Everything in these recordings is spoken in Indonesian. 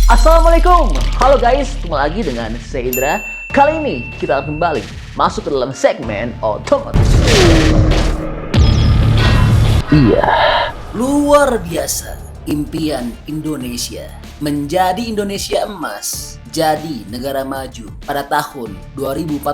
Assalamualaikum, halo guys, ketemu lagi dengan saya Indra. Kali ini kita akan kembali masuk ke dalam segmen otomotif. Iya, luar biasa impian Indonesia menjadi Indonesia emas, jadi negara maju pada tahun 2045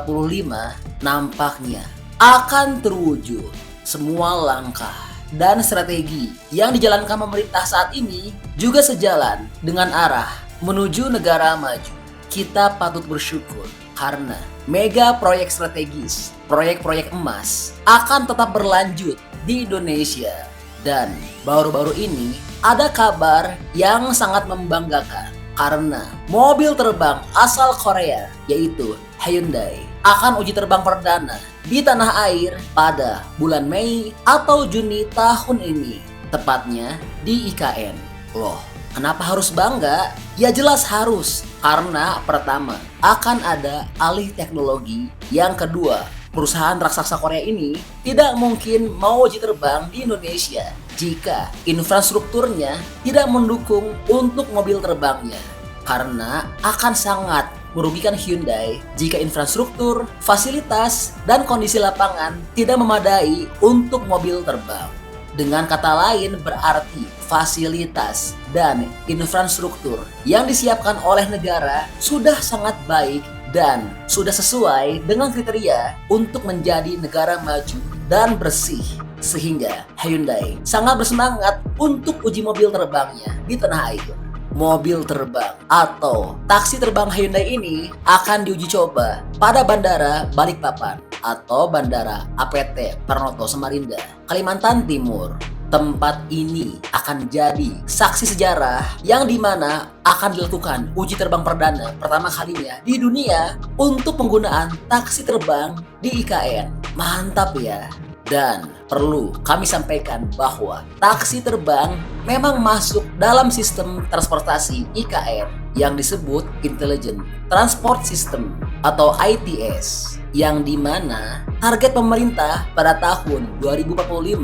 nampaknya akan terwujud. Semua langkah dan strategi yang dijalankan pemerintah saat ini juga sejalan dengan arah menuju negara maju. Kita patut bersyukur karena mega proyek strategis, proyek-proyek emas akan tetap berlanjut di Indonesia. Dan baru-baru ini ada kabar yang sangat membanggakan karena mobil terbang asal Korea yaitu Hyundai akan uji terbang perdana di tanah air pada bulan Mei atau Juni tahun ini, tepatnya di IKN. Loh, kenapa harus bangga? Ya jelas harus, karena pertama akan ada alih teknologi, yang kedua perusahaan raksasa Korea ini tidak mungkin mau uji terbang di Indonesia jika infrastrukturnya tidak mendukung untuk mobil terbangnya, karena akan sangat merugikan Hyundai jika infrastruktur, fasilitas, dan kondisi lapangan tidak memadai untuk mobil terbang. Dengan kata lain berarti fasilitas dan infrastruktur yang disiapkan oleh negara sudah sangat baik dan sudah sesuai dengan kriteria untuk menjadi negara maju dan bersih. Sehingga Hyundai sangat bersemangat untuk uji mobil terbangnya di tanah air. Mobil terbang atau taksi terbang Hyundai ini akan diuji coba pada Bandara Balikpapan atau Bandara APT Pranoto Samarinda, Kalimantan Timur. Tempat ini akan jadi saksi sejarah yang dimana akan dilakukan uji terbang perdana pertama kalinya di dunia untuk penggunaan taksi terbang di IKN. Mantap ya. Dan perlu kami sampaikan bahwa taksi terbang memang masuk dalam sistem transportasi IKN yang disebut Intelligent Transport System atau ITS, yang dimana target pemerintah pada tahun 2045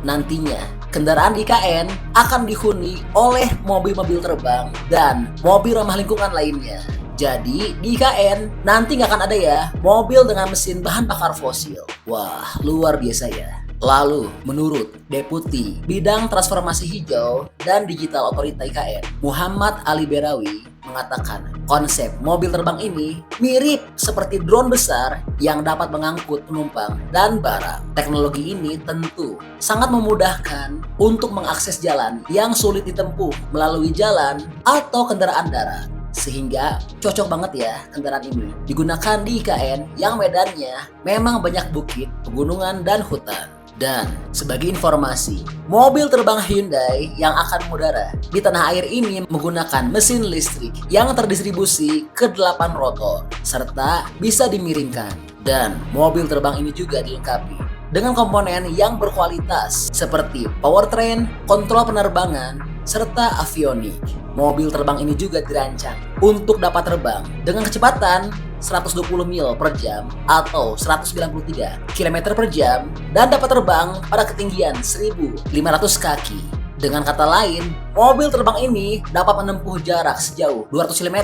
nantinya kendaraan IKN akan dihuni oleh mobil-mobil terbang dan mobil ramah lingkungan lainnya. Jadi di IKN nanti nggak akan ada ya mobil dengan mesin bahan bakar fosil. Wah, luar biasa ya. Lalu menurut Deputi Bidang Transformasi Hijau dan Digital Otorita IKN, Muhammad Ali Berawi, mengatakan konsep mobil terbang ini mirip seperti drone besar yang dapat mengangkut penumpang dan barang. Teknologi ini tentu sangat memudahkan untuk mengakses jalan yang sulit ditempuh melalui jalan atau kendaraan darat. Sehingga cocok banget ya kendaraan ini digunakan di IKN yang medannya memang banyak bukit, pegunungan, dan hutan. Dan sebagai informasi, mobil terbang Hyundai yang akan mengudara di tanah air ini menggunakan mesin listrik yang terdistribusi ke 8 rotor serta bisa dimiringkan. Dan mobil terbang ini juga dilengkapi dengan komponen yang berkualitas seperti powertrain, kontrol penerbangan, serta avionik. Mobil terbang ini juga dirancang untuk dapat terbang dengan kecepatan 120 mil per jam atau 193 km per jam dan dapat terbang pada ketinggian 1.500 kaki. Dengan kata lain, mobil terbang ini dapat menempuh jarak sejauh 200 km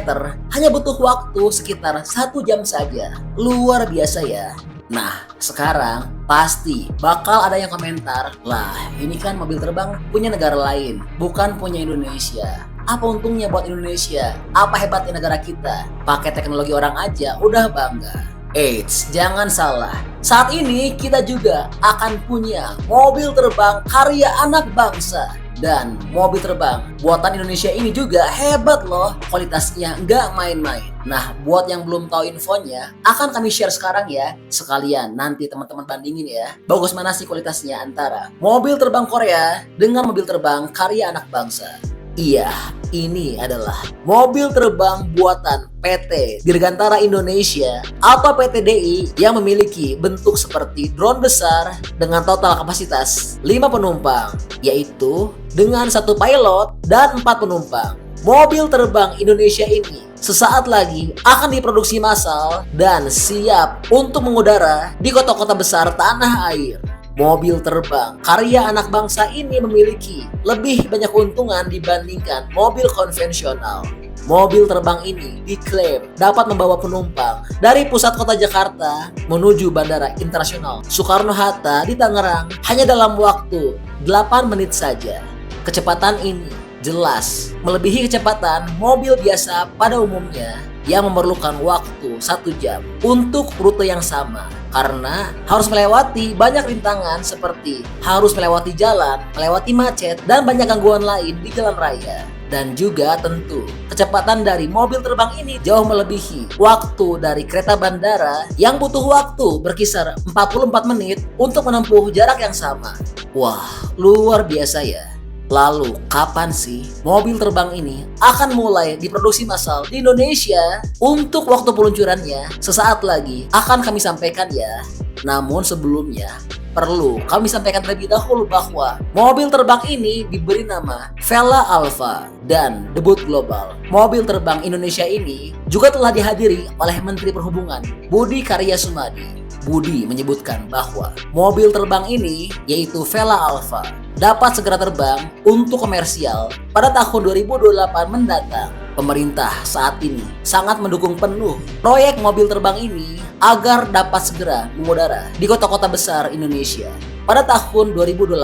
hanya butuh waktu sekitar 1 jam saja. Luar biasa ya. Nah, sekarang pasti bakal ada yang komentar, lah ini kan mobil terbang punya negara lain, bukan punya Indonesia. Apa untungnya buat Indonesia? Apa hebatnya negara kita? Pakai teknologi orang aja udah bangga. Eits, jangan salah. Saat ini kita juga akan punya mobil terbang karya anak bangsa. Dan mobil terbang buatan Indonesia ini juga hebat loh, kualitasnya nggak main-main. Nah, buat yang belum tahu infonya, akan kami share sekarang ya. Sekalian nanti teman-teman bandingin ya, bagus mana sih kualitasnya antara mobil terbang Korea dengan mobil terbang karya anak bangsa. Iya, ini adalah mobil terbang buatan PT Dirgantara Indonesia atau PT DI yang memiliki bentuk seperti drone besar dengan total kapasitas 5 penumpang, yaitu dengan 1 pilot dan 4 penumpang. Mobil terbang Indonesia ini sesaat lagi akan diproduksi massal dan siap untuk mengudara di kota-kota besar tanah air. Mobil terbang karya anak bangsa ini memiliki lebih banyak keuntungan dibandingkan mobil konvensional. Mobil terbang ini diklaim dapat membawa penumpang dari pusat kota Jakarta menuju Bandara Internasional Soekarno-Hatta di Tangerang hanya dalam waktu 8 menit saja. Kecepatan ini jelas melebihi kecepatan mobil biasa pada umumnya yang memerlukan waktu 1 jam untuk rute yang sama karena harus melewati banyak rintangan seperti harus melewati jalan, melewati macet, dan banyak gangguan lain di jalan raya. Dan juga tentu kecepatan dari mobil terbang ini jauh melebihi waktu dari kereta bandara yang butuh waktu berkisar 44 menit untuk menempuh jarak yang sama. Wah, luar biasa ya. Lalu, kapan sih mobil terbang ini akan mulai diproduksi massal di Indonesia? Untuk waktu peluncurannya, sesaat lagi akan kami sampaikan ya. Namun sebelumnya, perlu kami sampaikan terlebih dahulu bahwa mobil terbang ini diberi nama Vela Alpha dan debut global. Mobil terbang Indonesia ini juga telah dihadiri oleh Menteri Perhubungan Budi Karya Sumadi. Budi menyebutkan bahwa mobil terbang ini, yaitu Vela Alpha, dapat segera terbang untuk komersial pada tahun 2028 mendatang. Pemerintah saat ini sangat mendukung penuh proyek mobil terbang ini agar dapat segera mengudara di kota-kota besar Indonesia pada tahun 2028.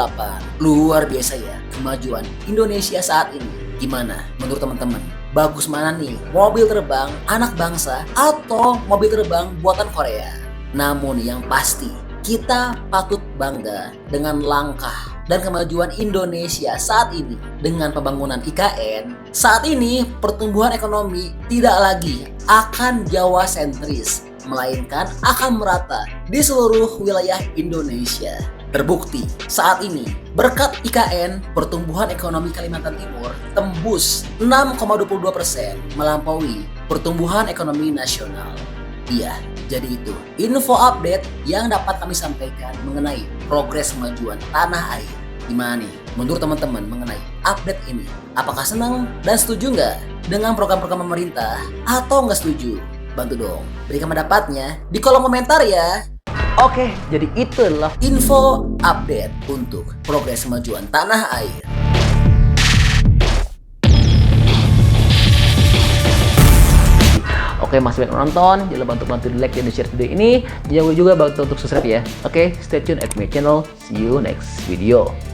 Luar biasa ya kemajuan Indonesia saat ini. Gimana menurut teman-teman? Bagus mana nih mobil terbang anak bangsa atau mobil terbang buatan Korea? Namun yang pasti kita patut bangga dengan langkah dan kemajuan Indonesia saat ini dengan pembangunan IKN. Saat ini pertumbuhan ekonomi tidak lagi akan Jawa sentris, melainkan akan merata di seluruh wilayah Indonesia. Terbukti saat ini berkat IKN pertumbuhan ekonomi Kalimantan Timur tembus 6,22% melampaui pertumbuhan ekonomi nasional. Iya, jadi itu info update yang dapat kami sampaikan mengenai progres kemajuan tanah air. Gimana nih menurut teman-teman mengenai update ini? Apakah senang dan setuju nggak dengan program-program pemerintah atau nggak setuju? Bantu dong berikan pendapatnya di kolom komentar ya. Oke, jadi itulah info update untuk progres kemajuan tanah air. Oke, masih banyak nonton, jangan lupa untuk bantu di like dan di share video ini. Jangan lupa juga bantu untuk subscribe ya. Oke, stay tune at my channel. See you next video.